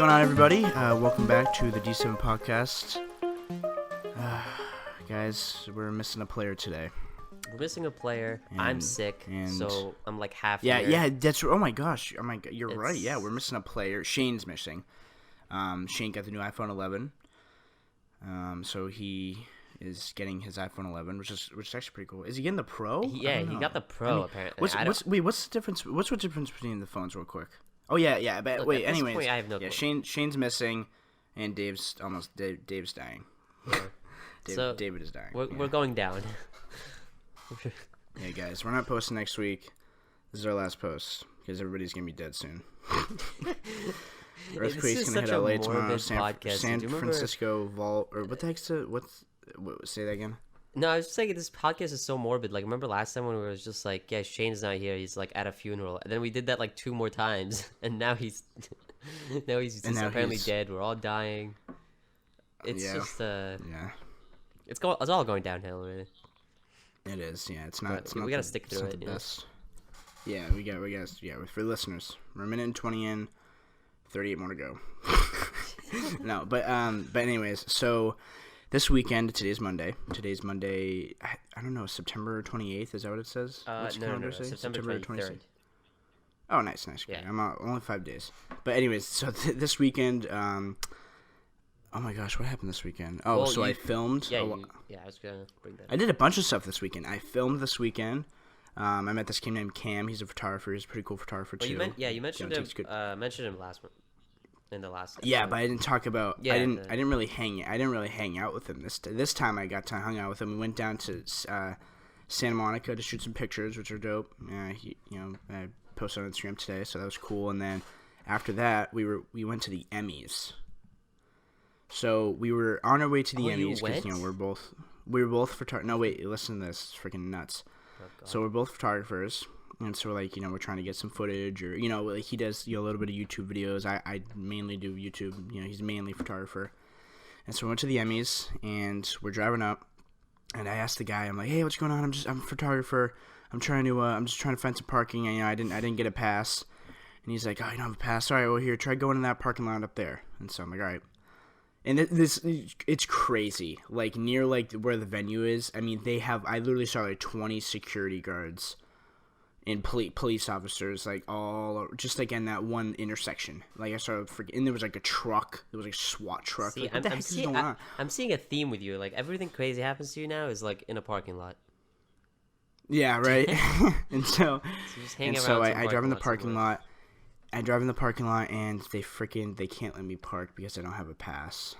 going on, everybody? Welcome back to the D7 podcast. Guys, we're missing a player today. We're missing a player. I'm sick, so I'm like half Yeah, here. yeah, that's... Oh, my gosh. Oh, my God. You're right. Yeah, we're missing a player. Shane's missing. Shane got the new iPhone 11. So he is getting his iPhone 11, which is actually pretty cool. Is he getting the Pro? Yeah, he got the Pro, apparently. What's the difference? What's the difference between the phones, real quick? Oh, yeah, but Look, wait, at this anyways. point, I have no clue. Shane's missing, and Dave's dying. Yeah. David is dying. We're going down. Hey, guys, we're not posting next week. This is our last post, because everybody's going to be dead soon. Earthquake's going to hit LA tomorrow. San Francisco Vault, or what the heck's say that again? No, I was just saying this podcast is so morbid. Like, remember last time when we was just like, yeah, Shane's not here. He's like at a funeral, and then we did that like 2 more times, and now he's apparently dead. We're all dying. It's just it's all going downhill, really. It is, yeah. It's not. We gotta stick through it. Best. Yeah, we got. Yeah, for listeners, we're a minute and 20 in, 38 more to go. No, but anyways, so. This weekend, today's Monday. I don't know, September 28th, is that what it says? What's your calendar say? September 23rd. Oh, nice. Yeah. I'm only 5 days. But anyways, so this weekend, oh my gosh, what happened this weekend? Oh, well, so I filmed. Yeah, I was going to bring that up. I did a bunch of stuff this weekend. I filmed this weekend. I met this kid named Cam. He's a photographer. He's a pretty cool photographer, too. You mentioned him last month. In the last episode. Yeah, but I didn't talk about. Yeah, I didn't really hang out with him this time. I got to hang out with him. We went down to Santa Monica to shoot some pictures, which are dope. I posted on Instagram today, so that was cool. And then after that, we went to the Emmys. So we were on our way to the Emmys because we were both photographers. No, wait, listen to this. It's freaking nuts. Oh, so we're both photographers. And so, like, we're trying to get some footage, or, like, he does, a little bit of YouTube videos. I mainly do YouTube. He's mainly a photographer. And so we went to the Emmys, and we're driving up, and I asked the guy, I'm like, hey, what's going on? I'm a photographer. I'm just trying to find some parking. I didn't get a pass. And he's like, oh, you don't have a pass? All right, well, here, try going in that parking lot up there. And so I'm like, all right. And it's crazy. Like, near, like, where the venue is, I mean, I literally saw, like, 20 security guards and police officers, like, all just like in that one intersection. Like, I started freaking, and there was like a truck. There was like a SWAT truck. See, like, what the heck is going on? I'm seeing a theme with you. Like, everything crazy happens to you now is like in a parking lot. Yeah, right. and so I drive in the parking lot. I drive in the parking lot, and they can't let me park because I don't have a pass.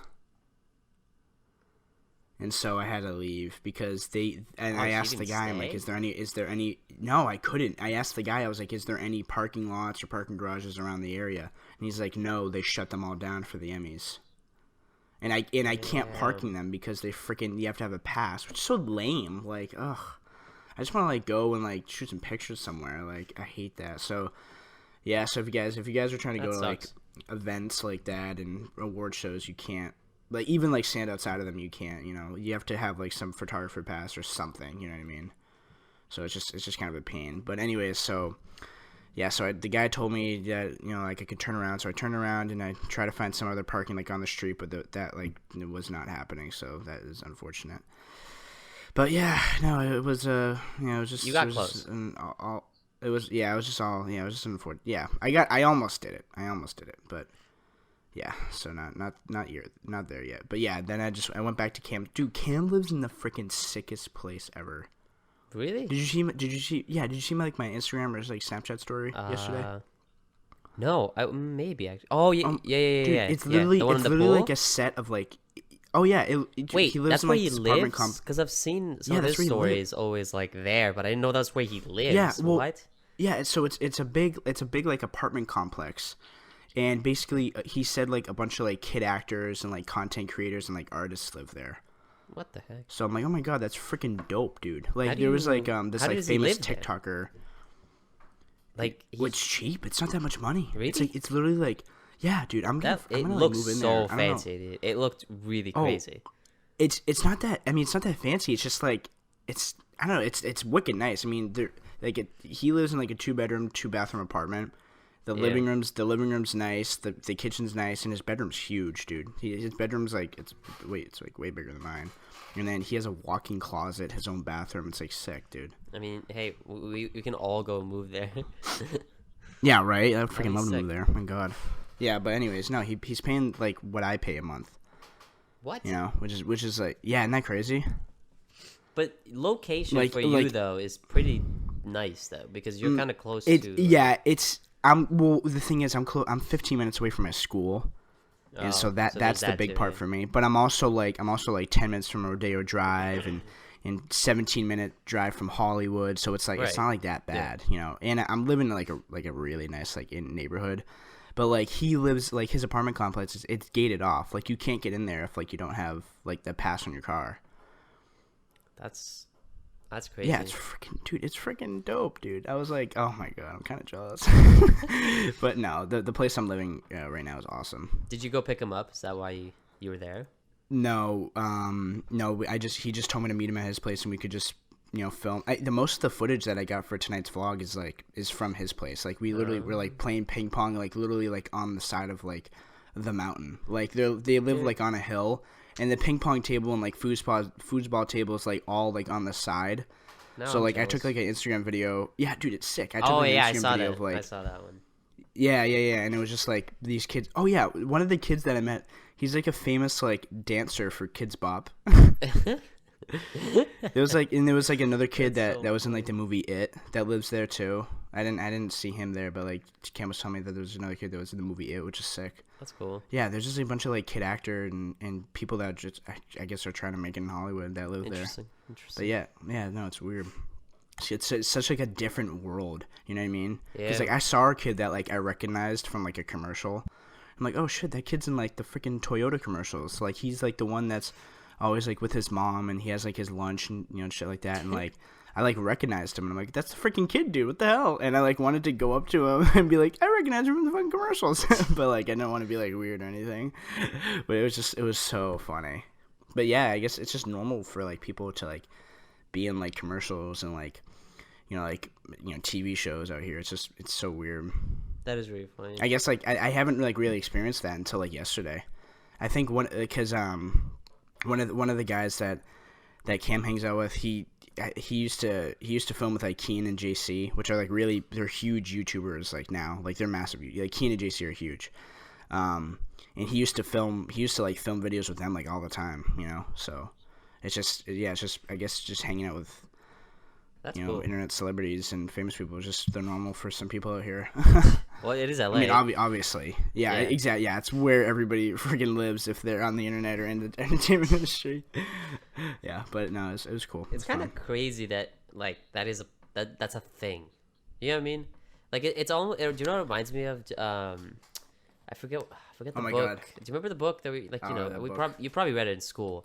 And so I had to leave because I asked the guy, I'm like, is there any, no, I couldn't. I asked the guy, I was like, is there any parking lots or parking garages around the area? And he's like, no, they shut them all down for the Emmys. And I can't park in them because you have to have a pass, which is so lame. Like, ugh. I just want to, like, go and, like, shoot some pictures somewhere. Like, I hate that. So, yeah, so if you guys are trying to go to, like, events like that and award shows, you can't. Like, even, like, stand outside of them, you can't, You have to have, like, some photographer pass or something, you know what I mean? So it's just kind of a pain. But anyways, so, yeah, so the guy told me that, like, I could turn around. So I turned around, and I tried to find some other parking, like, on the street, but that like, it was not happening. So that is unfortunate. But, yeah, no, it was, it was just. You got close. It was unfortunate. Yeah, I almost did it. But. Yeah, so not there yet. But yeah, then I went back to Cam. Dude, Cam lives in the freaking sickest place ever. Really? Did you see my Instagram or like Snapchat story yesterday? No, maybe actually. Oh yeah, dude, yeah. It's literally like a set of like. Oh yeah, wait, he lives that's in, where like, he lives? Because I've seen some of his stories always like there, but I didn't know that's where he lives. Yeah, well, what? Yeah, so it's a big like apartment complex. And basically, he said, like, a bunch of, like, kid actors and, like, content creators and, like, artists live there. What the heck? So I'm like, oh, my God, that's freaking dope, dude. Like, there was, like, this, like, famous TikToker. There? Like, it's cheap. It's not that much money. Really? It's literally, like, yeah, dude, I'm gonna looks move in so there. fancy, dude. It looked really crazy. It's not that, I mean, it's not that fancy. It's just, like, I don't know, it's wicked nice. I mean, he lives in, like, a 2-bedroom, 2-bathroom apartment. The living room's nice. The kitchen's nice, and his bedroom's huge, dude. His bedroom's like it's like way bigger than mine. And then he has a walk-in closet, his own bathroom. It's like sick, dude. I mean, hey, we can all go move there. Yeah, right. I'd freaking love to move there. Oh my God. Yeah, but anyways, no, he's paying like what I pay a month. What? You know, which is like, yeah, isn't that crazy? But location for you though is pretty nice though, because you're kind of close to. Yeah, it's well, the thing is, I'm 15 minutes away from my school. And so that's the big part for me. But I'm also like 10 minutes from Rodeo Drive and 17-minute drive from Hollywood. So it's like it's not like that bad, you know. And I'm living in like a really nice like in neighborhood. But like he lives like his apartment complex it's gated off. Like you can't get in there if like you don't have like the pass on your car. That's crazy. Yeah, it's freaking dope, dude. I was like, oh my God, I'm kind of jealous. But no, the place I'm living right now is awesome. Did you go pick him up? Is that why you were there? No, no. He just told me to meet him at his place, and we could just film. The most of the footage that I got for tonight's vlog is from his place. Like we literally were like playing ping pong, like literally like on the side of like the mountain. Like they live like on a hill. And the ping pong table and like foosball table is like all like on the side. No, so like I took like an Instagram video. Yeah, dude, it's sick. I took an Instagram video of like I saw that one. Yeah, and it was just like these kids. Oh yeah, one of the kids that I met, he's like a famous like dancer for Kids Bop. There was like another kid that was in like the movie It that lives there too. I didn't see him there, but like Cam was telling me that there was another kid that was in the movie It, which is sick. That's cool. Yeah, there's just a bunch of like kid actor and people that just I guess are trying to make it in Hollywood that live there. Interesting. But yeah, no, it's weird. It's such like a different world. You know what I mean? Yeah. Because like I saw a kid that like I recognized from like a commercial. I'm like, oh shit, that kid's in like the freaking Toyota commercials. Like he's like the one that's always like with his mom and he has like his lunch and shit like that. And like I like recognized him and I'm like, that's the freaking kid, dude. What the hell? And I like wanted to go up to him and be like, I recognize him from the fucking commercials. But like I didn't want to be like weird or anything. But it was so funny. But yeah, I guess it's just normal for like people to like be in like commercials and like TV shows out here. It's so weird. That is really funny. I guess like I haven't like really experienced that until like yesterday. I think one of the guys that Cam hangs out with, he used to film with like Keen and JC, which are like they're huge YouTubers like now, like they're massive. Like Keen and JC are huge. And he used to film videos with them like all the time, So it's just I guess just hanging out with cool. Internet celebrities and famous people. They're normal for some people out here. Well, it is LA. I mean, obviously, yeah, exactly. Yeah, it's where everybody freaking lives if they're on the internet or in the entertainment industry. Yeah, but no, it was cool. It's kind of crazy that like that's a thing. You know what I mean? Like it's almost. Do you know what it reminds me of? I forget the book. God. Do you remember the book that we like? You probably read it in school.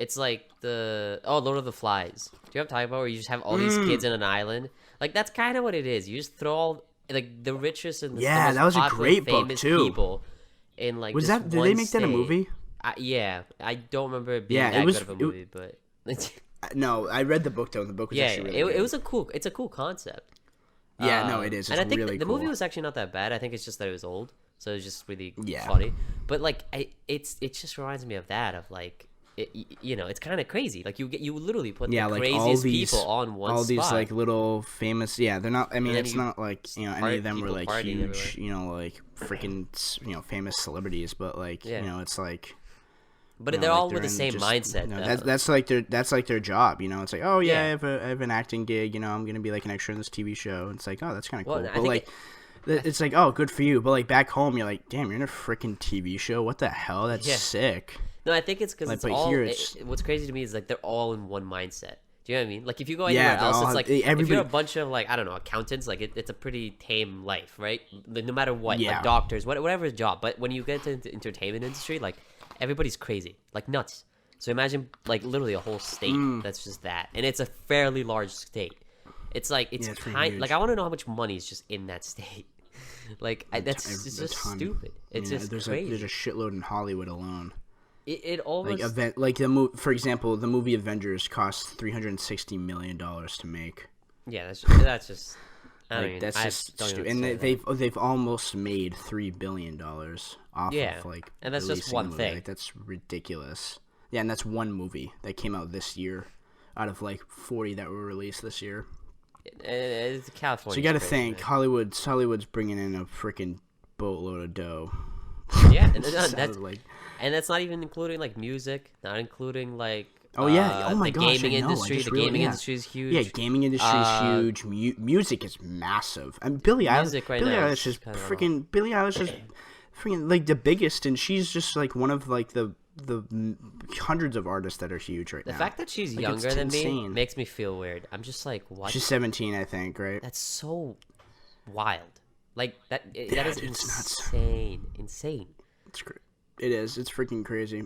It's like Lord of the Flies. Do you know what I'm talking about? Where you just have all these kids in an island. Like that's kind of what it is. You just throw all like the richest and the most that was a popular, great book famous too. People in like was that? Did they make that a movie? Yeah, I don't remember it being that good of a movie, but no, I read the book though. The book was actually really good. It was it's a cool concept. Yeah, no, it is. It's and I think really the cool. movie was actually not that bad. I think it's just that it was old, so it was just really funny. But like, it just reminds me of that of like. It's kind of crazy. Like you literally put the like craziest people on one spot. All these like little famous. Yeah, they're not. I mean, it's not like any of them were like huge. Everywhere. Like freaking famous celebrities. But like it's like. But they're all with the same mindset. That's like their job. It's like, oh yeah, I have an acting gig. I'm gonna be like an extra in this TV show. It's like, oh, that's kind of cool. But like. It's like, oh, good for you. But like back home, you're like, damn, you're in a freaking TV show. What the hell? That's sick. No, I think it's because it's all. What's crazy to me is like they're all in one mindset. Do you know what I mean? Like if you go anywhere else, it's like if you're a bunch of like I don't know accountants, like it's a pretty tame life, right? No matter what, like doctors, whatever his job. But when you get into the entertainment industry, like everybody's crazy, like nuts. So imagine like literally a whole state that's just that, and it's a fairly large state. It's like it's kind like I want to know how much money is just in that state. Like it's just stupid. It's just crazy. There's a shitload in Hollywood alone. It almost for example, the movie Avengers cost $360 million to make. Yeah, that's just Like that's just stupid. And they've almost made $3 billion off of like and that's just one thing. Like, that's ridiculous. Yeah, and that's one movie that came out this year, out of like 40 that were released this year. It's California. So you got to think, man. Hollywood's bringing in a freaking boatload of dough. Yeah, and that's not even including like music, not including like the gaming industry. The gaming industry is huge. Yeah, gaming industry is huge. Music is massive. And Billie Eilish is freaking like the biggest, and she's just like one of like the hundreds of artists that are huge right now. The fact that she's like, younger than me makes me feel weird. I'm just like, what? She's 17, I think, right? That's so wild. Like that is insane. Insane. It's great. It is. It's freaking crazy.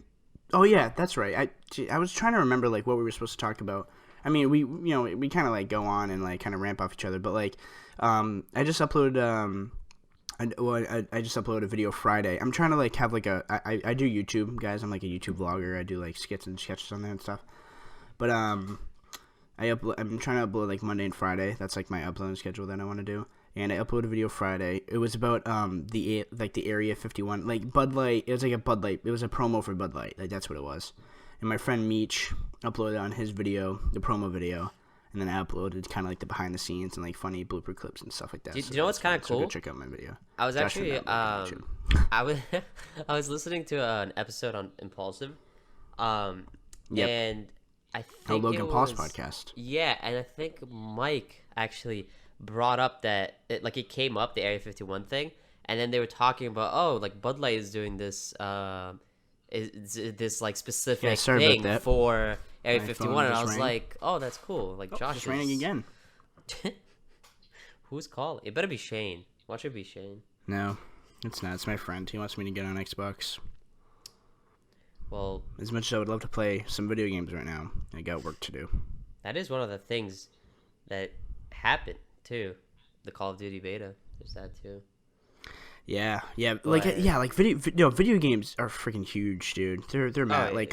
Oh yeah, that's right. I was trying to remember like what we were supposed to talk about. I mean, we kind of like go on and like kind of ramp off each other, but like I just uploaded I just uploaded a video Friday. I'm trying to like have like I do YouTube, guys. I'm like a YouTube vlogger. I do like skits and sketches on there and stuff. But I'm trying to upload like Monday and Friday. That's like my uploading schedule that I want to do. And I uploaded a video Friday. It was about the Area 51, like Bud Light. It was like a Bud Light. It was a promo for Bud Light. Like that's what it was. And my friend Meech uploaded on his video, the promo video, and then I uploaded kind of like the behind the scenes and like funny blooper clips and stuff like that. Do you know what's kind of cool? So go check out my video. I was actually I was listening to an episode on Impulsive, and I think Logan Paul's podcast. Yeah, and I think Mike actually brought up that it came up, the Area 51 thing, and then they were talking about like Bud Light is doing this this like specific thing for Area 51, and I was like, oh, that's cool. Like Josh is raining again. Who's calling? It better be Shane. Watch it be Shane. No, it's not. It's my friend. He wants me to get on Xbox. Well, as much as I would love to play some video games right now, I got work to do. That is one of the things that happened too. The Call of Duty beta. There's that too. Yeah, video games are freaking huge, dude. They're mad. I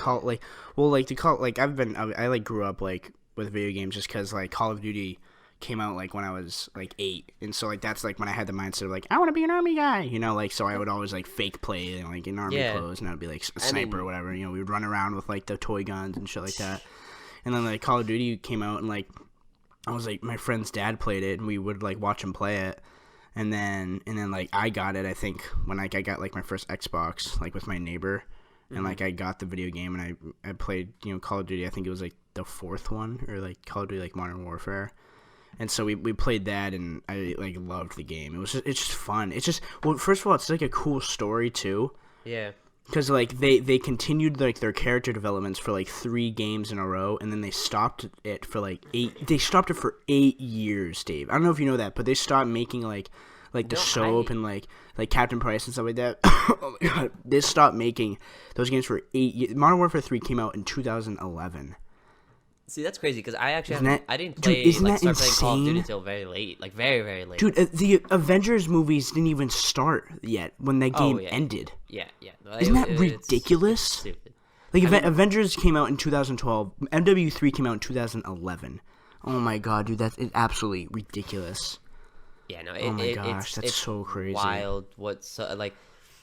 grew up like with video games just because like Call of Duty came out like when I was like 8, and so like that's like when I had the mindset of like I want to be an army guy, like so I would always like fake play and like in army clothes, and I'd be like a sniper or whatever. We would run around with like the toy guns and shit like that. And then like Call of Duty came out, and like I was like my friend's dad played it, and we would like watch him play it. And then like I got it, I think, when like I got like my first Xbox, like with my neighbor, and like I got the video game, and I played Call of Duty. I think it was like the 4th one, or like Call of Duty like Modern Warfare, and so we played that, and I like loved the game. It's just fun. It's just first of all, it's like a cool story too. Yeah. Because like they continued like their character developments for like 3 games in a row, and then they stopped it for like 8. They stopped it for 8 years, Dave. I don't know if you know that, but they stopped making like the soap and like Captain Price and stuff like that. Oh my god, they stopped making those games for 8 years. Modern Warfare 3 came out in 2011. See, that's crazy because I actually I didn't play start playing Call of Duty until very late, like very very late. Dude, the Avengers movies didn't even start yet when that game ended. Yeah. Isn't that ridiculous? It's stupid. Like Avengers came out in 2012. MW3 came out in 2011. Oh my god, dude, that's absolutely ridiculous. Yeah, no. Oh my gosh, that's so crazy. Wild. Like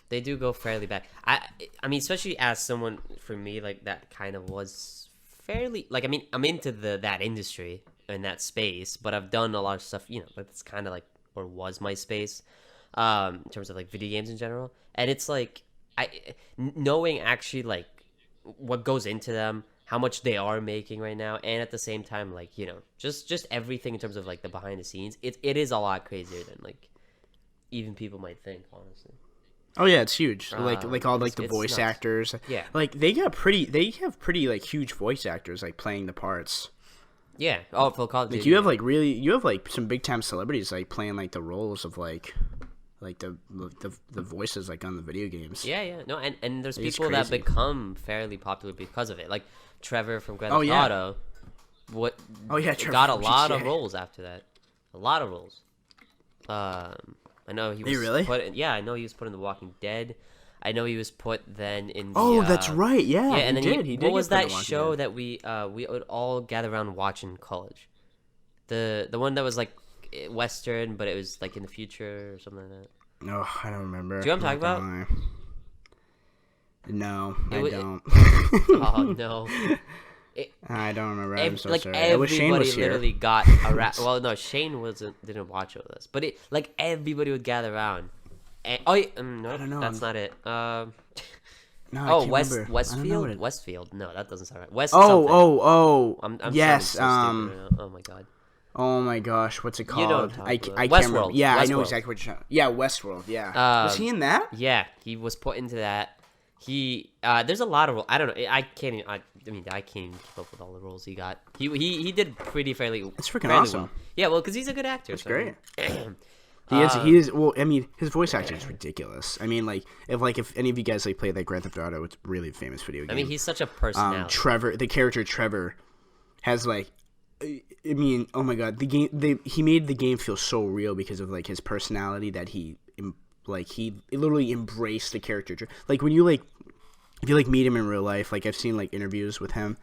they do go fairly back. I mean, especially as someone for me like that kind of was fairly like I mean I'm into that industry and that space, but I've done a lot of stuff that's kind of like or was my space in terms of like video games in general, and it's like knowing actually like what goes into them, how much they are making right now, and at the same time like just everything in terms of like the behind the scenes, it is a lot crazier than like even people might think, honestly. Oh yeah, it's huge. Like all like the voice nuts. Actors. Yeah. Like they have pretty like huge voice actors like playing the parts. Yeah. Oh, for Call of Duty. Like you have like some big time celebrities like playing like the roles of like the voices like on the video games. Yeah. No, and there's people that become fairly popular because of it. Like Trevor from Grand Theft Auto. Trevor got a lot of roles after that. A lot of roles. I know he was I know he was put in The Walking Dead. I know he was put then in the, that's right. Yeah. And then he did. What was that show that we would all gather around watch in college? The one that was like Western, but it was like in the future or something like that. No, I don't remember. Do you know what I'm talking about? No, I don't. Oh no. I don't remember. I'm so like sorry. Everybody literally got around. Well, no, Shane didn't watch it with us, but like everybody would gather around. And, no, I don't know. That's not it. No, Westfield. No, that doesn't sound right. I'm yes. right oh my god. Oh my gosh, what's it called? You know what I can't remember. Yeah, Westworld. I know exactly what you're talking. Yeah, Westworld. Yeah. Was he in that? Yeah, he was put into that. There's a lot of roles. I don't know. I can't even keep up with all the roles he got. He did fairly. It's freaking awesome. Well. Yeah, well, because he's a good actor. That's great. He is. Well, I mean, his voice acting is ridiculous. I mean, if any of you guys played that Grand Theft Auto, it's a really famous video game. I mean, he's such a personality. Trevor, the character Trevor, has I mean, oh my god, he made the game feel so real because of his personality that he literally embraced the character. Like when if you meet him in real life, I've seen interviews with him,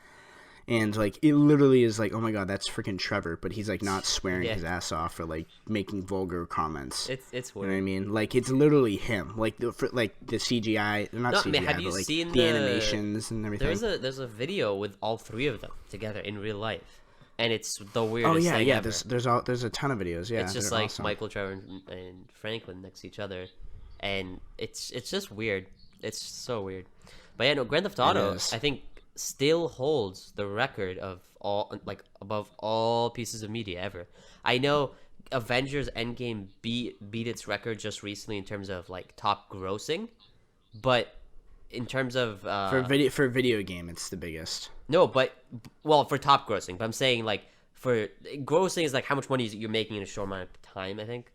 and it literally is oh my god, that's freaking Trevor, but he's not swearing his ass off or making vulgar comments. It's weird. You know what I mean? It's literally him. The CGI, not CGI, have you seen the animations and everything. There's a video with all three of them together in real life. And it's the weirdest thing ever. There's a ton of videos. Yeah, it's just awesome. Michael, Trevor, and Franklin next to each other, and it's just weird. It's so weird. But yeah, no, Grand Theft Auto I think still holds the record of all above all pieces of media ever. I know Avengers Endgame beat its record just recently in terms of top grossing, but in terms of for a video game, it's the biggest. No, but for top grossing, but I'm saying for grossing is how much money you're making in a short amount of time, I think.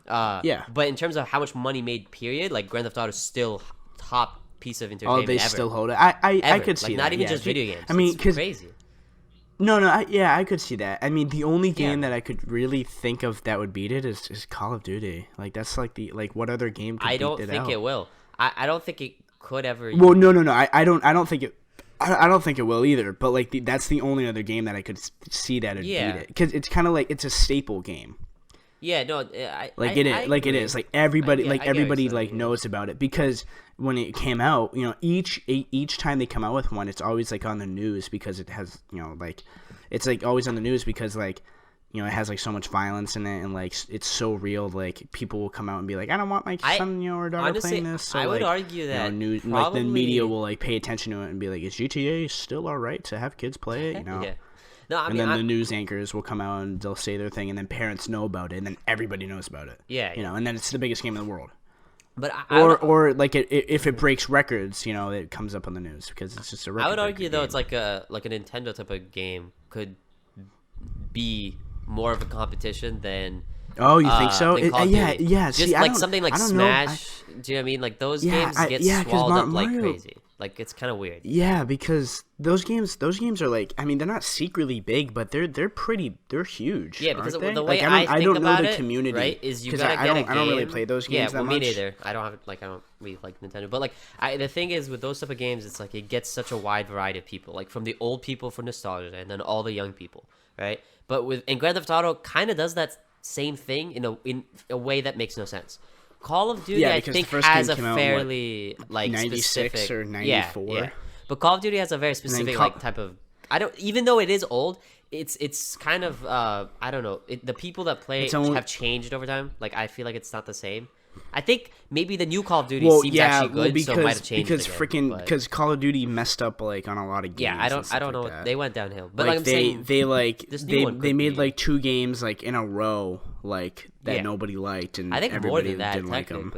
Yeah. But in terms of how much money made, period, Grand Theft Auto is still top piece of entertainment. Oh, they ever. Still hold it. I could see that. Not even just video games. I mean, it's crazy. No, I could see that. I mean, the only game that I could really think of that would beat it is Call of Duty. That's what other game could beat it out? I don't think it will. I don't think it could ever. Well, no. I don't think it. I don't think it will either. But that's the only other game that I could see that would beat it, because it's kind of it's a staple game. Yeah, no, it is. Everybody knows about it, because when it came out, each time they come out with one, it's always on the news, because it has it's always on the news because it has so much violence in it, and it's so real. People will come out and be I don't want my son or daughter honestly, playing this. So I would argue that the media will pay attention to it and be is GTA still alright to have kids play it? Yeah. No, I mean, then the news anchors will come out and they'll say their thing, and then parents know about it, and then everybody knows about it. Yeah. And then it's the biggest game in the world. But if it breaks records, it comes up on the news because it's just a record. I would argue though, game. It's a Nintendo type of game could be more of a competition than. Oh, you think so? Yeah. Just see, something like Smash. Do you know what I mean? Those games get swallowed up like crazy. It's kind of weird. Yeah, because those games are I mean, they're not secretly big, but they're huge. Yeah, because aren't they? the way I don't about know the it, community, right? Is you gotta get a game. I don't really play those games that much. Me neither. I don't really like Nintendo, but the thing is with those type of games, it's it gets such a wide variety of people, from the old people for nostalgia, and then all the young people, right? But and Grand Theft Auto kind of does that same thing in a way that makes no sense. Call of Duty, I think, has a fairly 96 specific or 94. Yeah. But Call of Duty has a very specific type of. Even though it is old, it's kind of I don't know. The people that play have changed over time. I feel like it's not the same. I think maybe the new Call of Duty seems actually good, so it might have changed because Call of Duty messed up on a lot of games. Yeah, I don't know. They went downhill, but I'm they saying they made 2 games in a row that nobody liked, and I think everybody more than that, didn't like them.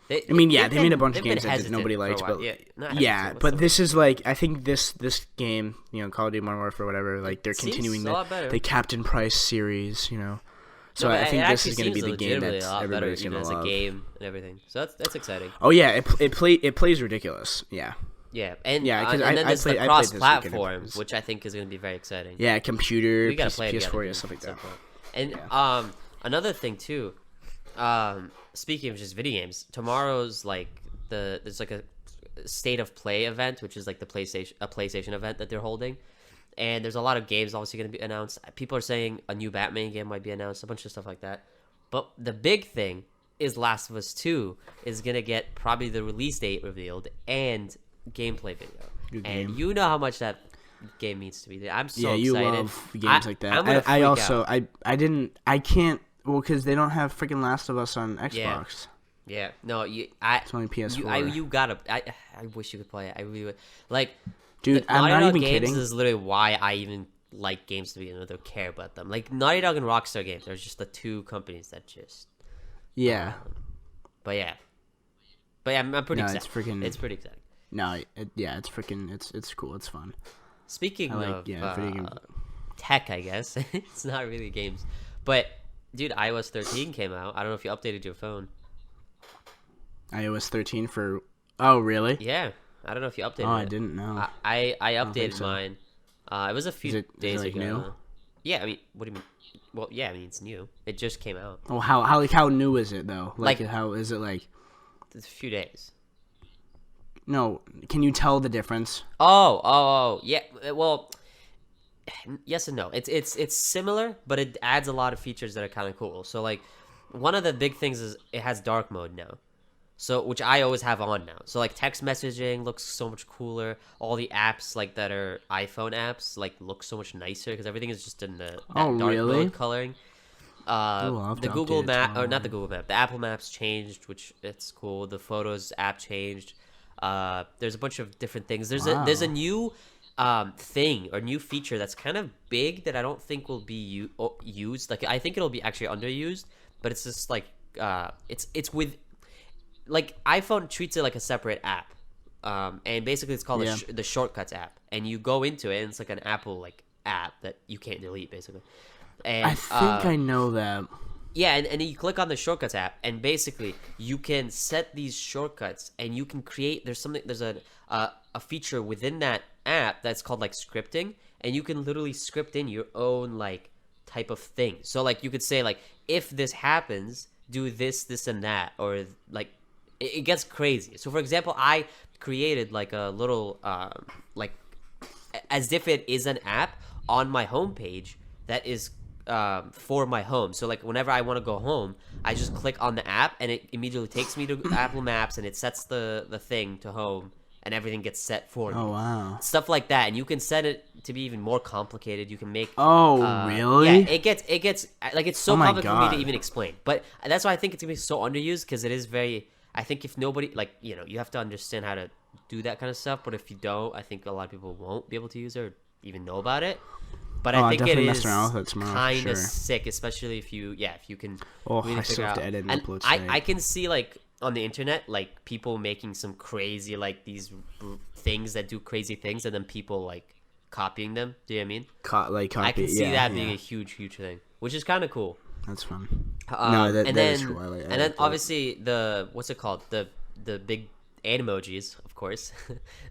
They made a bunch of games that nobody liked, but but this is I think this game, Call of Duty Modern Warfare, whatever, they're continuing the Captain Price series, So I think this is going to be the game that everybody's going to love. As a game and everything, so that's exciting. Oh yeah, it plays ridiculous. Yeah. Yeah, and because and then there's the cross-platform, which I think is going to be very exciting. Yeah, computer, we gotta play PS4, stuff like that. And another thing too, speaking of just video games, tomorrow's there's a state of play event, which is the PlayStation event that they're holding, And there's a lot of games obviously going to be announced. People are saying a new Batman game might be announced, a bunch of stuff like that. But the big thing is Last of Us 2 is going to get probably the release date revealed and gameplay video. Good and game. you know how much that game needs to be. I'm so you excited. love games like that. I can't, well, because they don't have freaking Last of Us on Xbox. Yeah. No, it's only PS4. You gotta. I wish you could play it. I really would. Like, dude, I'm not even games kidding. Is literally why I even like games to begin with or care about them. Like Naughty Dog and Rockstar Games, there's just the two companies that just. Yeah. But yeah, I'm pretty excited. It's pretty exciting. No, it's freaking. It's cool. It's fun. Speaking of tech, I guess it's not really games, but dude, iOS 13 came out. I don't know if you updated your phone. iOS 13 for. Oh, really? Yeah, I don't know if you updated it. Oh, I didn't know. I updated mine. It was a few days ago. New? Yeah, I mean, what do you mean? Well, yeah, I mean it's new. It just came out. Oh, how new is it though? Like how is it like? It's a few days. No, can you tell the difference? Oh, yeah. Well, yes and no. It's similar, but it adds a lot of features that are kind of cool. So like, one of the big things is it has dark mode now. So, which I always have on now. So like text messaging looks so much cooler. All the apps like that are iPhone apps like look so much nicer because everything is just in the dark mode coloring. The Google Map, or not the Google Map, the Apple Maps changed, which it's cool. The Photos app changed. There's a bunch of different things. There's a new thing or new feature that's kind of big that I don't think will be used. Like I think it'll be actually underused, but it's just like it's with. Like iPhone treats it like a separate app, and basically it's called the Shortcuts app, and you go into it and it's like an Apple like app that you can't delete basically. And I think I know that. Yeah, and you click on the Shortcuts app, and basically you can set these shortcuts, and you can create. There's a feature within that app that's called like scripting, and you can literally script in your own like type of thing. So like you could say like if this happens, do this, this, and that, or like. It gets crazy. So, for example, I created like a little, like, as if it is an app on my homepage that is for my home. So, like, whenever I want to go home, I just click on the app, and it immediately takes me to Apple Maps, and it sets the thing to home, and everything gets set for me. Oh, wow. Stuff like that. And you can set it to be even more complicated. You can make... Oh, really? Yeah, it gets like, it's so complicated for me to even explain. But that's why I think it's going to be so underused, because it is very... I think if nobody, like, you know, you have to understand how to do that kind of stuff. But if you don't, I think a lot of people won't be able to use it or even know about it. But I think it is kind of sick, especially if you can really figure out. And I can see, like, on the internet, like, people making some crazy, like, these things that do crazy things, and then people, like, copying them. Do you know what I mean? I can see that being a huge, huge thing, which is kind of cool. That's fun. That is cool. And then obviously the what's it called? The big animojis, of course.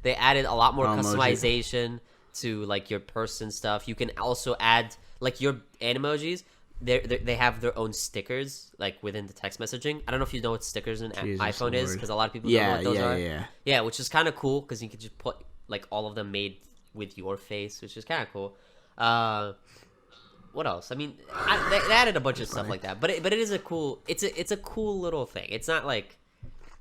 They added a lot more customization to like your person stuff. You can also add like your animojis. They have their own stickers like within the text messaging. I don't know if you know what stickers in iPhone is, because a lot of people don't know what those are. Yeah, which is kind of cool because you can just put like all of them made with your face, which is kind of cool. What else? I mean, they added a bunch of stuff like that, but it is a cool. It's a cool little thing. It's not like,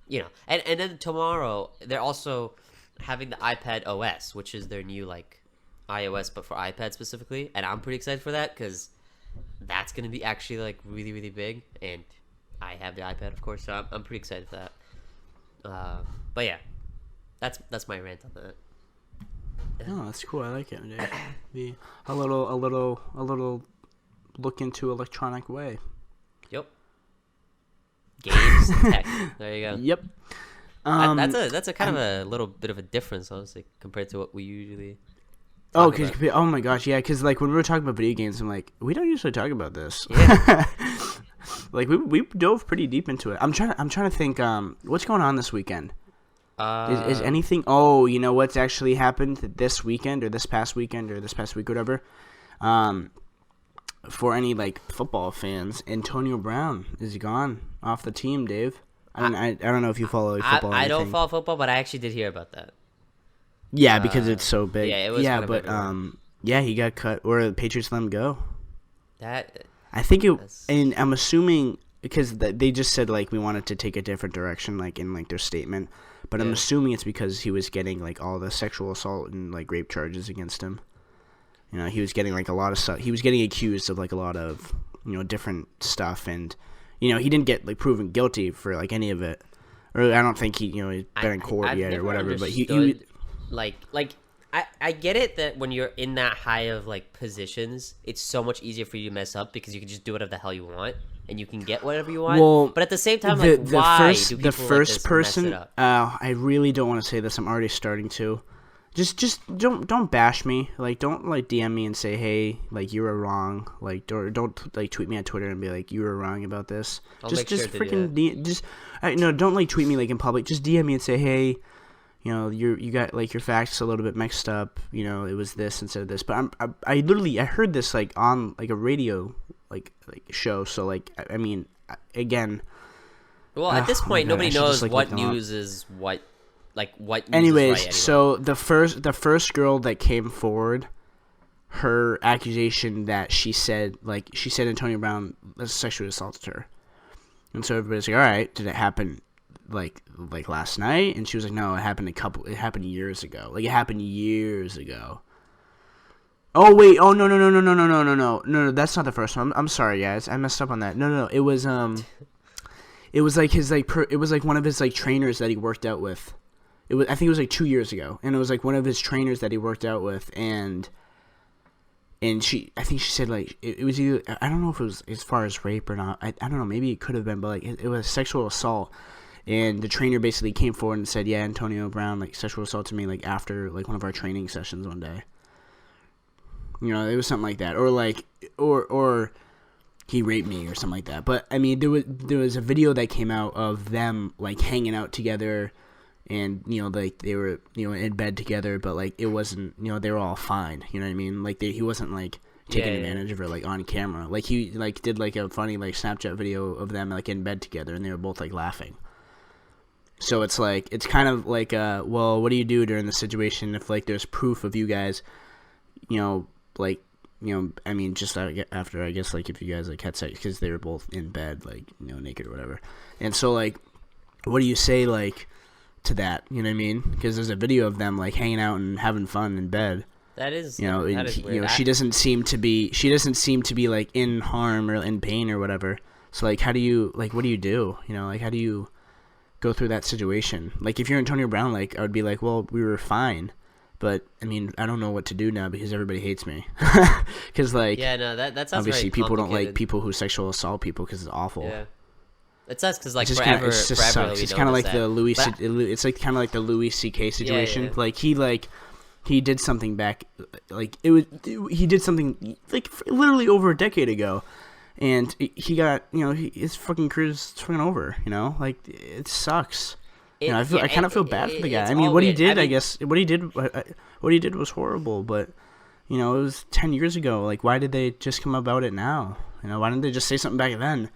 you know. And then tomorrow they're also having the iPad OS, which is their new like iOS, but for iPad specifically. And I'm pretty excited for that because that's gonna be actually like really, really big. And I have the iPad, of course, so I'm pretty excited for that. But yeah, that's my rant on that. Oh, that's cool. I like it. Be a little look into electronic way. Yep. Games, tech. There you go. Yep. That's a kind of a little bit of a difference, honestly, compared to what we usually. Oh my gosh, yeah. Because like when we were talking about video games, I'm like, we don't usually talk about this. Yeah. Like we dove pretty deep into it. I'm trying to think. What's going on this weekend? Is anything? Oh, you know what's actually happened this weekend or this past weekend or this past week or whatever? For any like football fans, Antonio Brown is gone off the team. Dave, I don't know if you follow football. I don't follow football, but I actually did hear about that. Yeah, because it's so big. Yeah, it was. Yeah, but Yeah, he got cut, or the Patriots let him go. That I think and I'm assuming because they just said like we wanted to take a different direction, like in like their statement, but I'm assuming it's because he was getting like all the sexual assault and like rape charges against him. You know, he was getting like a lot of stuff. He was getting accused of like a lot of different stuff, and he didn't get like proven guilty for like any of it, or I don't think he's been in court yet or whatever. But he like. I get it that when you're in that high of like positions, it's so much easier for you to mess up because you can just do whatever the hell you want and you can get whatever you want. Well, but at the same time, why do people mess it up? I really don't want to say this. I'm already starting to. Just don't bash me. Like don't like DM me and say, hey, like you were wrong. Like or don't like tweet me on Twitter and be like you were wrong about this. Don't like tweet me like in public. Just DM me and say, hey, you got like your facts a little bit mixed up. It was this instead of this. But I literally heard this like on like a radio like show. So like I mean again. Well, at this point, nobody knows what news is what. Like what? Anyways, is right so the first girl that came forward, her accusation that she said Antonio Brown sexually assaulted her, and so everybody's like, all right, did it happen like last night? And she was like, no, it happened years ago. Like it happened years ago. Oh wait, oh no, that's not the first one. I'm sorry, guys, I messed up on that. No, it was it was like his it was like one of his like trainers that he worked out with. I think it was like 2 years ago, and it was like one of his trainers that he worked out with, and I think she said like it was either, I don't know if it was as far as rape or not. I don't know, maybe it could have been, but like it was sexual assault, and the trainer basically came forward and said, yeah, Antonio Brown like sexual assaulted me like after like one of our training sessions one day. It was something like that, or like or he raped me or something like that. But I mean, there was a video that came out of them like hanging out together. And, like, they were, in bed together, but, like, it wasn't, they were all fine, you know what I mean? Like, he wasn't, like, taking advantage of her, like, on camera. Like, he, like, did, like, a funny, like, Snapchat video of them, like, in bed together, and they were both, like, laughing. So it's, like, it's kind of like, well, what do you do during the situation if, like, there's proof of you guys, like, I mean, just after, I guess, like, if you guys, like, had sex, because they were both in bed, like, naked or whatever. And so, like, what do you say, like, to that, you know what I mean? Because there's a video of them like hanging out and having fun in bed. That is, that is weird. She doesn't seem to be like in harm or in pain or whatever. So like, how do you what do you do? Like how do you go through that situation? Like if you're Antonio Brown, like I would be like, well, we were fine, but I mean, I don't know what to do now because everybody hates me. Because like, yeah, no, that sounds obviously people don't like people who sexual assault people because it's awful. Yeah. It sucks because like forever it's kind of like the Louis. It's like kind of like the Louis C.K. situation. Yeah. Like he did something back, like he did something like literally over a decade ago, and he got his fucking career's fucking over. Like it sucks. I kind of feel bad for the guy. I mean, what he did, I guess, what he did was horrible. But it was 10 years ago. Like, why did they just come about it now? Why didn't they just say something back then?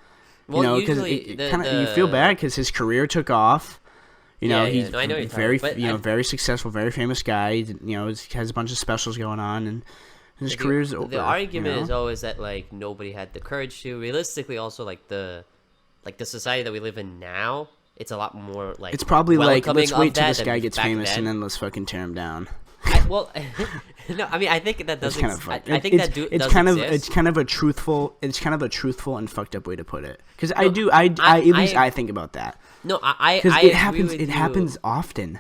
Well, because you feel bad because his career took off. He's very very successful, very famous guy. Has a bunch of specials going on, and his career's over. The argument is always that like nobody had the courage to. Realistically, also like the society that we live in now, it's a lot more like it's probably like let's wait till this guy gets famous and then let's fucking tear him down. No, I mean I think that does. It's kind of a truthful and fucked up way to put it. Because at least I think about that. No, because it happens often.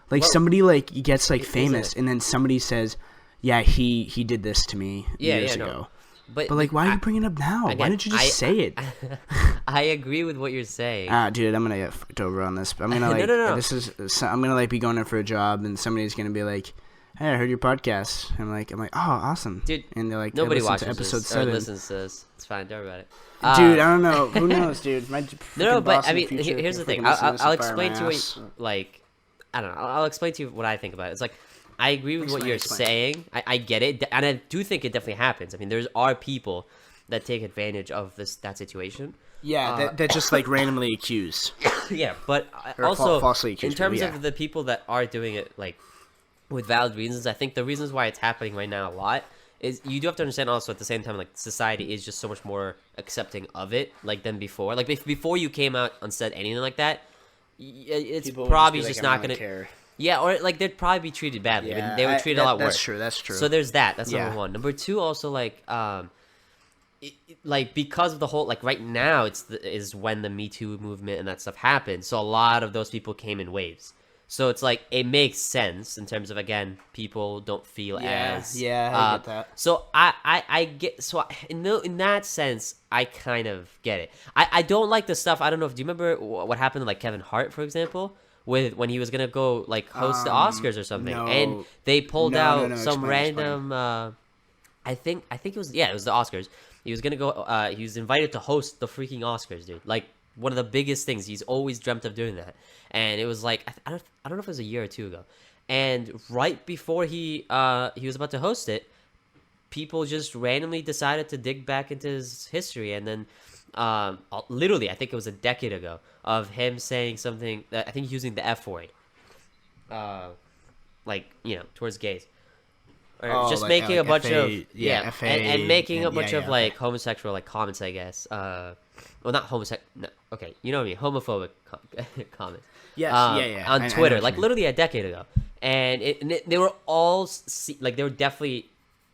Like somebody like gets like famous and then somebody says, "Yeah, he did this to me years ago." No. But like, why are you bringing it up now? Again, why didn't you just say it? I agree with what you're saying. Dude, I'm gonna get fucked over on this. I'm gonna like I'm gonna like be going there for a job and somebody's gonna be like, hey, I heard your podcast. I'm like, oh, awesome, dude. And they're like, nobody watches episode this 7. or listens to this. It's fine, don't worry about it. Dude, I don't know. Who knows, dude? No, but I mean, here's the thing. I'll explain to you like, I don't know. I'll explain to you what I think about it. It's like, I agree with what you're saying. I get it, and I do think it definitely happens. I mean, there are people that take advantage of that situation. Yeah, that just like randomly accuse. Yeah, but or also falsely accuse in terms of the people that are doing it, like with valid reasons. I think the reasons why it's happening right now a lot is you do have to understand also at the same time, like, society is just so much more accepting of it, like, than before. Like, before you came out and said anything like that, it's People probably would just like, not gonna care. Yeah, or like they'd probably be treated badly. Yeah, they would treat a lot worse. That's true. So there's that. That's number one. Number two, also, like, like, because of the whole, like, right now is when the Me Too movement and that stuff happened. So a lot of those people came in waves. So it's like it makes sense in terms of, again, people don't feel as I get that. So I get, so in that sense I kind of get it. I don't like the stuff. I don't know if, do you remember what happened to, like, Kevin Hart, for example, with when he was gonna go, like, host the Oscars or something, and they pulled out some random I think it was it was the Oscars. He was gonna go he was invited to host the freaking Oscars, dude. Like, one of the biggest things. He's always dreamt of doing that. And it was like, I don't know if it was a year or two ago. And right before he was about to host it, people just randomly decided to dig back into his history. And then literally, I think it was a decade ago, of him saying something, I think using the F word. Like, you know, towards gays. Or just like, making a bunch of and making a bunch of like homosexual, like, comments, I guess. Well, not homosexual. No, okay, you know what I mean. Homophobic comments. Yes, on Twitter, like, literally a decade ago, and they were all like, they were definitely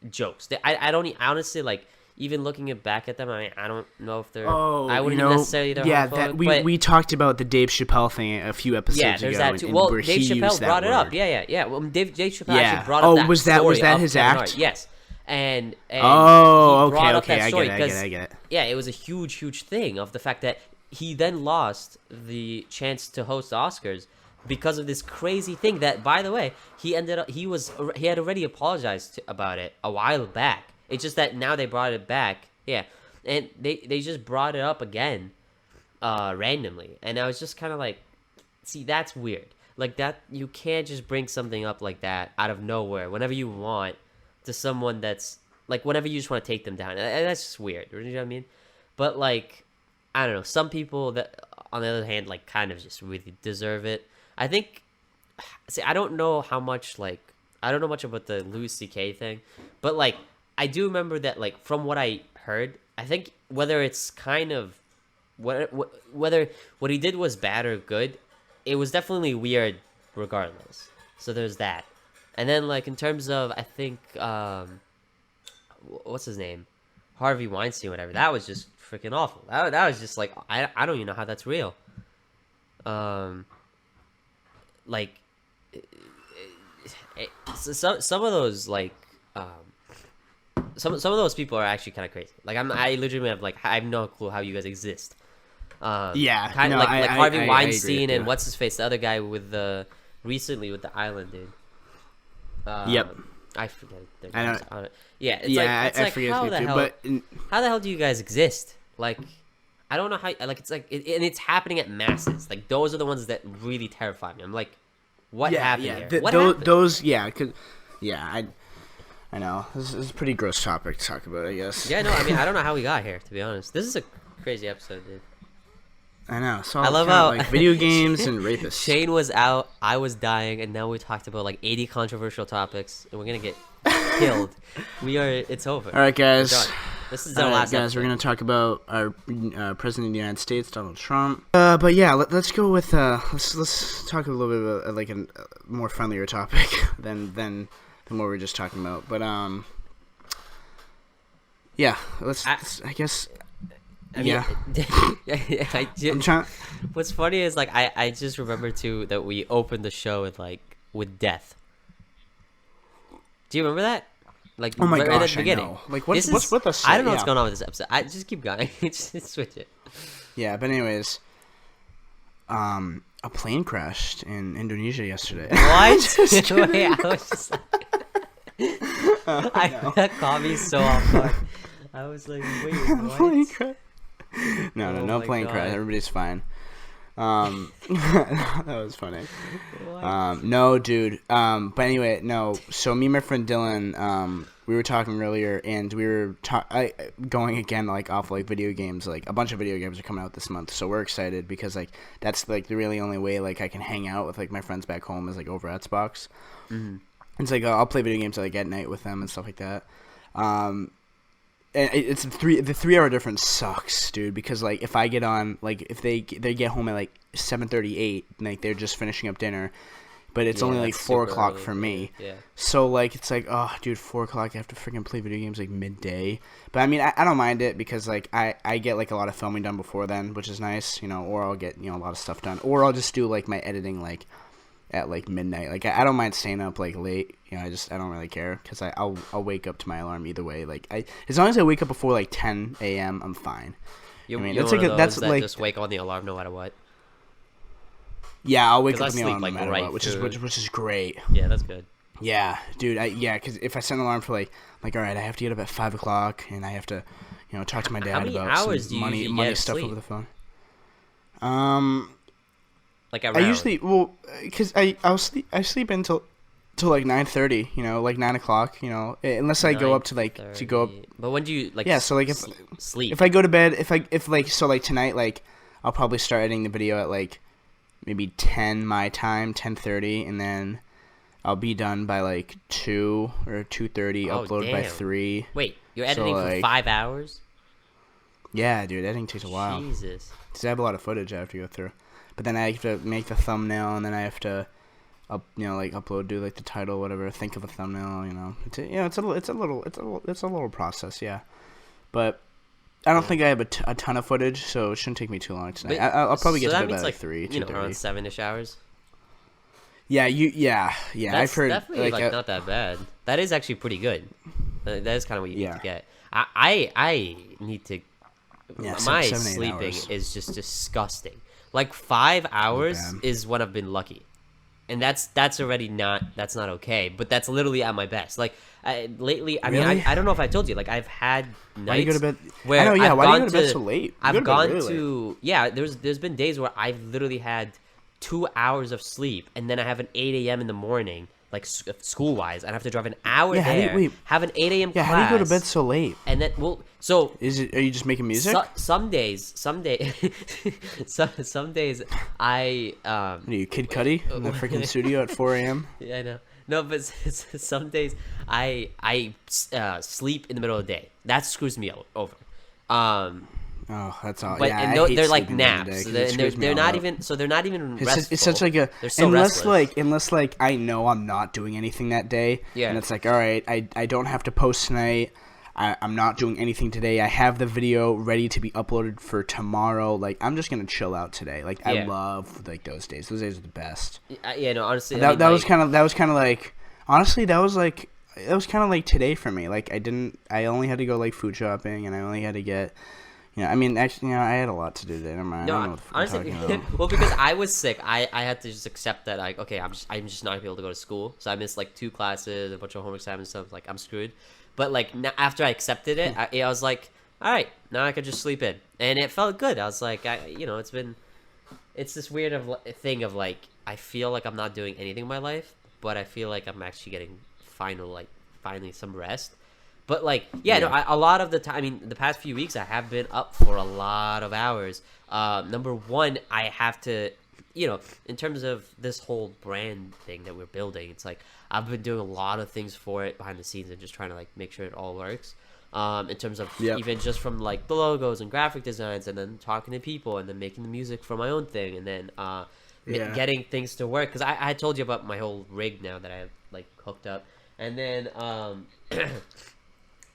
jokes. I honestly, like, even looking back at them, I don't know if they're. I wouldn't necessarily. That we talked about the Dave Chappelle thing a few episodes ago. Yeah, there's that too. Well, Dave Chappelle brought it up. Yeah. Well, Dave Chappelle actually brought up that. Was that his act? Hart. Yes. And okay, I get it. Yeah, it was a huge thing of the fact that he then lost the chance to host the Oscars because of this crazy thing that, by the way, he had already apologized about it a while back. It's just that now they brought it back. Yeah. And they just brought it up again randomly. And I was just kind of like, see, that's weird. Like, that, you can't just bring something up like that out of nowhere whenever you want to someone that's, like, whenever you just want to take them down. And that's just weird. You know what I mean? But, like, I don't know. Some people that, on the other hand, like, kind of just really deserve it. I think, see, I don't know much about the Louis C.K. thing, but, like, I do remember that, like, from what I heard, I think whether it's kind of, whether what he did was bad or good, it was definitely weird regardless. So there's that. And then, like, in terms of, I think, what's his name? Harvey Weinstein, whatever. That was just freaking awful. That was just, like, I don't even know how that's real. Like, some of those, like, some of those people are actually kind of crazy. Like, I legitimately have, like, I have no clue how you guys exist. Kind of like Harvey Weinstein and what's his face, the other guy with recently with the island, dude. Yep. I forget. I don't. Yeah, I forget how the hell? But how the hell do you guys exist? Like, I don't know how. Like, it's like, and it's happening at masses. Like, those are the ones that really terrify me. I'm like, what happened here? What happened? Those, I know. This is a pretty gross topic to talk about, I guess. Yeah, no, I mean, I don't know how we got here, to be honest. This is a crazy episode, dude. I know. So I love how like video games and rapists. Shane was out, I was dying, and now we talked about like 80 controversial topics, and we're gonna get killed. It's over. All right, guys. This is our last guys. episode. We're gonna talk about our president of the United States, Donald Trump. But yeah, let's go with let's talk a little bit about like a more friendlier topic than what we were just talking about. But yeah, I guess. I mean, I'm trying. What's funny is like I just remember too that we opened the show with death. Do you remember that? Like, oh my right gosh, at the beginning. I know. Like what's with us? I don't know what's going on with this episode. I just keep going. Just switch it. Yeah, but anyways, a plane crashed in Indonesia yesterday. What? Wait, I was just like, that caught me so off guard. I was like, wait, what? No plane crash. Everybody's fine. That was funny. No, dude. But anyway, no. So me and my friend Dylan, we were talking earlier, and we were going again like off like video games. Like a bunch of video games are coming out this month, so we're excited because like that's like the really only way like I can hang out with like my friends back home is like over Xbox. Mm-hmm. It's like I'll play video games like at night with them and stuff like that. And it's the 3 hour difference sucks, dude. Because like if I get on, like if they get home at like 7:38, like they're just finishing up dinner, but it's only like 4 o'clock for me. Yeah. So like it's like, oh, dude, 4 o'clock. I have to freaking play video games like midday. But I mean, I don't mind it because like I get like a lot of filming done before then, which is nice, you know. Or I'll get a lot of stuff done, or I'll just do like my editing like at like midnight. Like I don't mind staying up like late. I don't really care because I'll wake up to my alarm either way. Like as long as I wake up before like 10 a.m. I'm fine. You're one of those that just wake up on the alarm no matter what. Yeah, I'll wake up on the alarm no matter what, which is great. Yeah, that's good. Yeah, dude. Because if I set an alarm for like all right, I have to get up at 5 o'clock and I have to talk to my dad about some money stuff over the phone. Like around. I usually because I sleep until like 9:30, like 9 o'clock, unless I go up to go up. But when do you like? Yeah, so like if sleep. If I go to bed, like tonight, like I'll probably start editing the video at like maybe 10 my time, 10:30, and then I'll be done by like 2 or 2:30. Upload by 3. Wait, you're editing for 5 hours? Yeah, dude, editing takes a while. Jesus. Because I have a lot of footage I have to go through. But then I have to make the thumbnail, and then I have to, upload, do like the title, whatever. Think of a thumbnail, It's a little process, yeah. But I don't think I have a ton of footage, so it shouldn't take me too long tonight. I'll probably get to bed by like 3, 2:30. Around 7-ish hours. Yeah, That's I've heard definitely not that bad. That is actually pretty good. That is kind of what you need to get. I need to. Yeah, my 7, 8 sleeping hours. is just disgusting. Like 5 hours is when I've been lucky, and that's already not okay. But that's literally at my best. Like lately, I mean, I don't know if I told you. Like I've had nights why do you go to bed? where I know, yeah. I've Why do you gone go to bed so late? I've gone to yeah. There's been days where I've literally had 2 hours of sleep, and then I have an 8 a.m. in the morning. Like school wise, I have to drive an hour there. Have an 8 a.m. class. How do you go to bed so late? And then so are you just making music? Some days, some days I Are you Kid Cudi in the freaking studio at 4 a.m.? Yeah, I know. No, but some days I sleep in the middle of the day. That screws me over. Oh, that's all. But yeah, and they're like naps. They're not even restful. It's such like a unless like I know I'm not doing anything that day. Yeah. And it's like, all right, I don't have to post tonight. I'm not doing anything today. I have the video ready to be uploaded for tomorrow. Like I'm just gonna chill out today. Like I love like those days. Those days are the best. Yeah, no, honestly, that was kind of like honestly that was kind of like today for me. Like I only had to go like food shopping, and I only had to get. I mean, actually, I had a lot to do today. Never mind. No, I don't know what honestly, well, because I was sick, I had to just accept that, like, okay, I'm just not gonna be able to go to school, so I missed like 2 classes, a bunch of homework assignments, stuff. Like I'm screwed. But like after I accepted it, I was like, all right, now I could just sleep in, and it felt good. I was like, it's this weird thing of like I feel like I'm not doing anything in my life, but I feel like I'm actually getting finally some rest. But like, no, a lot of the time, I mean, the past few weeks, I have been up for a lot of hours. Number one, I have to, in terms of this whole brand thing that we're building, it's like I've been doing a lot of things for it behind the scenes and just trying to like make sure it all works. In terms of even just from like the logos and graphic designs, and then talking to people, and then making the music for my own thing, and then getting things to work. Because I told you about my whole rig now that I have like hooked up, and then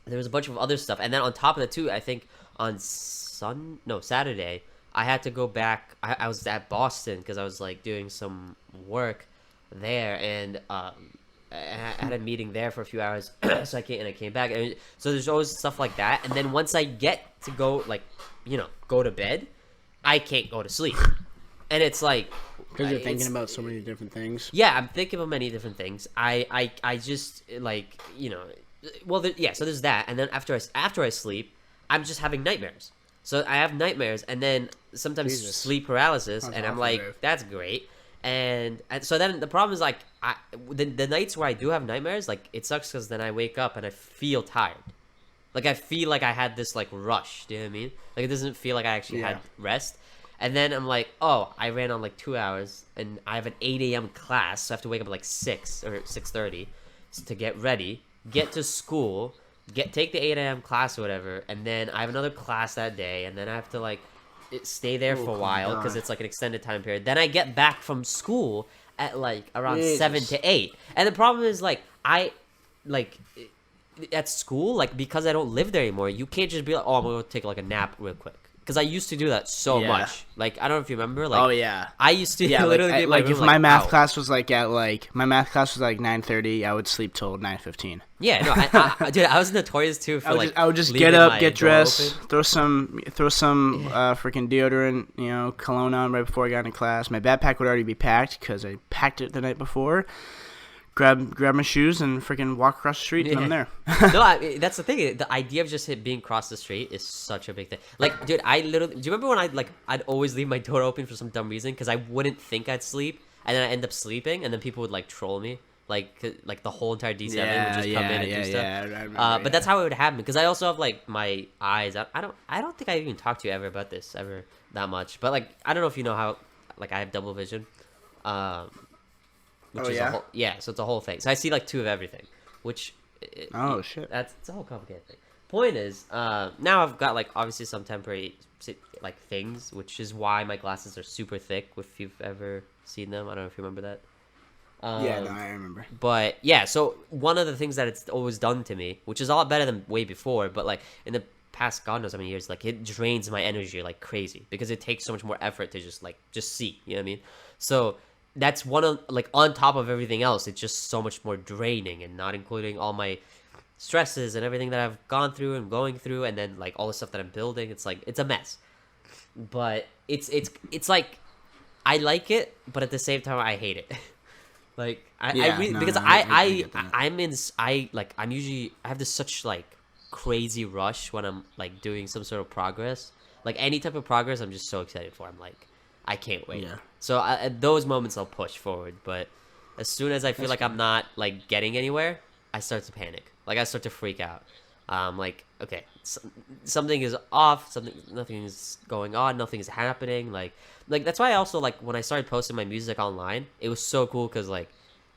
there was a bunch of other stuff, and then on top of that too, I think on Saturday, I had to go back. I was at Boston because I was like doing some work there, and I had a meeting there for a few hours, so I came back. And so there's always stuff like that, and then once I get to go go to bed, I can't go to sleep, and it's like because you're thinking about so many different things. Yeah, I'm thinking of many different things. I just like Well, so there's that, and then after I sleep, I'm just having nightmares. So I have nightmares, and then sometimes sleep paralysis, and I'm like, that's great. And so then the problem is like, the nights where I do have nightmares, like it sucks because then I wake up and I feel tired. Like I feel like I had this like rush. Do you know what I mean? Like it doesn't feel like I actually had rest. And then I'm like, oh, I ran on like 2 hours, and I have an 8 a.m. class, so I have to wake up at like 6 or 6:30. to get ready, get to school, take the 8 a.m. class or whatever, and then I have another class that day, and then I have to like stay there for a while because it's like an extended time period. Then I get back from school at like around 7 to 8, and the problem is like at school, like because I don't live there anymore, you can't just be like, oh, I'm gonna take like a nap real quick. Because I used to do that so much. Like, I don't know if you remember. Like, oh yeah. I used to literally be like if my math class was like at like 9:30, I would sleep till 9:15. Yeah, no, dude, I was notorious too for I would just get up, get dressed, throw some freaking deodorant, cologne on right before I got into class. My backpack would already be packed because I packed it the night before. Grab my shoes and freaking walk across the street and I'm there. No, that's the thing. The idea of just being across the street is such a big thing. Like, dude, I literally... Do you remember when I'd always leave my door open for some dumb reason? Because I wouldn't think I'd sleep. And then I end up sleeping. And then people would, like, troll me. Like the whole entire D7 would just come in and do stuff. But that's how it would happen. Because I also have, like, my eyes... I don't think I even talked to you ever about this ever that much. But, like, I don't know if you know how... Like, I have double vision. Which is so it's a whole thing. So I see like 2 of everything, which shit, it's a whole complicated thing. Point is, now I've got like obviously some temporary like things, which is why my glasses are super thick. If you've ever seen them, I don't know if you remember that. I remember. But yeah, so one of the things that it's always done to me, which is a lot better than way before, but like in the past God knows how many years, like it drains my energy like crazy because it takes so much more effort to just see. You know what I mean? So that's one of like on top of everything else, it's just so much more draining, and not including all my stresses and everything that I've gone through and going through, and then like all the stuff that I'm building. It's like it's a mess, but it's like I like it, but at the same time I hate it. Like I'm usually I have this such like crazy rush when I'm like doing some sort of progress. Like any type of progress, I'm just so excited for. I'm like, I can't wait. Yeah. So at those moments, I'll push forward. But as soon as I feel like I'm not like getting anywhere, I start to panic. Like I start to freak out. Like okay, something is off. Nothing is going on. Nothing is happening. Like that's why I also like when I started posting my music online, it was so cool because like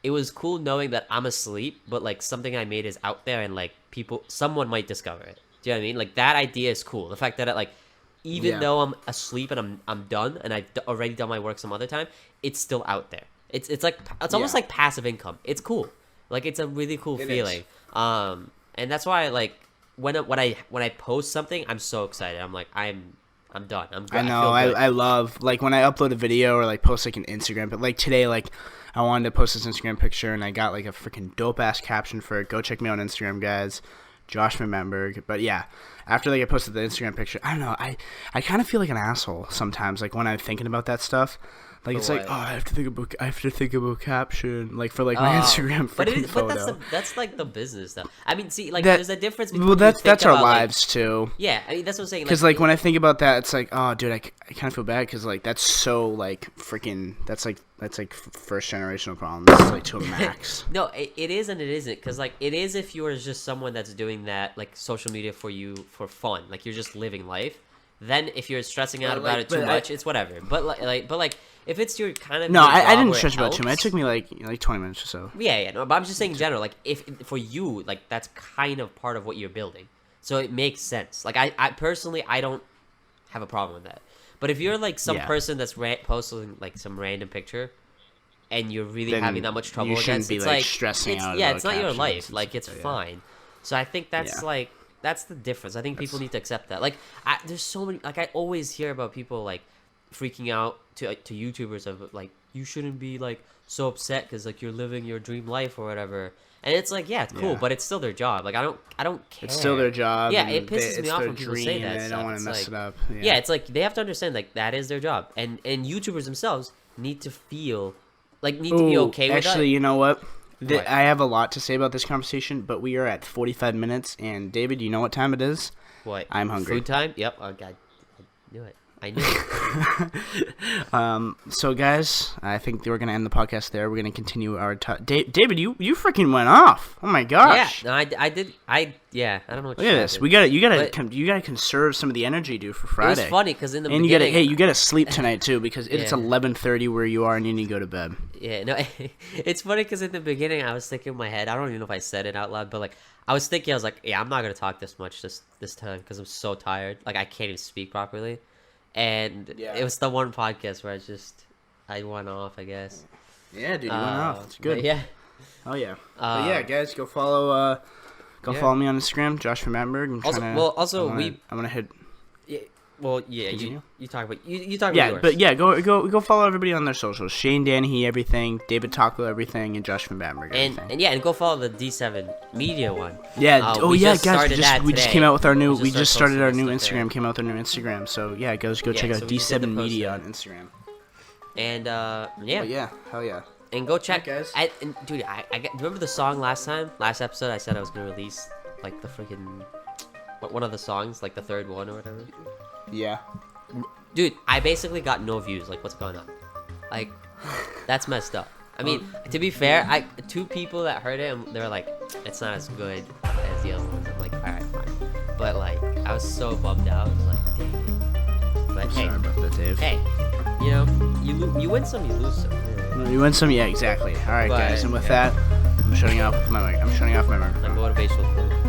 it was cool knowing that I'm asleep, but like something I made is out there and like someone might discover it. Do you know what I mean? Like that idea is cool. The fact that even though I'm asleep and I'm done and I've already done my work some other time, it's still out there. It's almost like passive income. It's cool. Like it's a really cool feeling. And that's why like when I post something, I'm so excited. I'm like I'm done. I know. I love like when I upload a video or like post like an Instagram. But like today, like I wanted to post this Instagram picture and I got like a freaking dope ass caption for it. Go check me out on Instagram, guys. Josh McMemberg. But yeah, after like I posted the Instagram picture, I don't know. I kind of feel like an asshole sometimes. Like when I'm thinking about that stuff. Like it's like, oh, I have to think about caption, like for like my Instagram freaking photo. But that's like the business stuff. I mean, see, like there's a difference between. Well, that's our lives too. Yeah, I mean that's what I'm saying. Because like when I think about that, it's like, oh, dude, I kind of feel bad because like that's so like freaking that's like first generational problems. It's like to a max. No, it is and it isn't, because like it is if you are just someone that's doing that like social media for you for fun, like you're just living life. Then if you're stressing out about it too much, it's whatever. But like if it's your kind of I didn't stress about it too much. It took me like 20 minutes or so. Yeah, no, but I'm just saying in general, like if for you, like that's kind of part of what you're building, so it makes sense. Like I personally, I don't have a problem with that. But if you're like some person that's posting like some random picture, and you're really then having that much trouble with it, it's like stressing out. Yeah, it's not your life. Like it's fine. So I think that's like. That's the difference. I think people need to accept that. Like, there's so many. Like, I always hear about people like freaking out to YouTubers of like, you shouldn't be like so upset because like you're living your dream life or whatever. And it's like, yeah, it's cool, but it's still their job. Like, I don't care. It's still their job. Yeah, it pisses me off when people say that. They don't want to mess it up. Yeah, it's like they have to understand like that is their job, and YouTubers themselves need to feel like to be okay with that. Actually, you know what? I have a lot to say about this conversation, but we are at 45 minutes, and David, you know what time it is? What? I'm hungry. Food time? Yep. Oh, God. I knew it. I knew. So guys, I think we're gonna end the podcast there. We're gonna continue our David, you freaking went off. Oh my gosh. Yeah, no, I did. I don't know what. Look at this. You gotta conserve some of the energy, dude, for Friday. It was funny because in the beginning, you gotta sleep tonight too because it's 11:30 where you are and you need to go to bed. Yeah, no, it's funny because in the beginning I was thinking in my head. I don't even know if I said it out loud, but like I was thinking, I was like, yeah, I'm not gonna talk this much this time because I'm so tired. Like I can't even speak properly. And it was the one podcast where I went off, I guess. Yeah, dude, you went off. It's good. Yeah. Oh yeah. But yeah, guys, go follow me on Instagram, Josh from Attenberg. I'm gonna hit. Yeah. Well, yeah, you talk about you talk about yours. But yeah, go follow everybody on their socials. Shane Danahy, everything. David Taco, everything, and Josh from Battenberg, everything. And go follow the D7 Media one. Yeah. Guys, we just came out with our new. We just started our new Instagram. Came out with our new Instagram. So yeah, go check out D7 Media on Instagram. And But yeah, hell yeah. And go check, guys. Dude, remember the song last episode? I said I was gonna release like the freaking one of the songs, like the third one or whatever. Yeah. Dude, I basically got no views. Like, what's going on? Like, that's messed up. I mean, to be fair, two people that heard it, they were like, it's not as good as the other ones. I'm like, all right, fine. But like, I was so bummed out. I was like, dang. But Sorry about that, Dave. Hey, you win some, you lose some. You win some, yeah, exactly. All right, guys, and with that, I'm shutting off my mic. My motivational quote.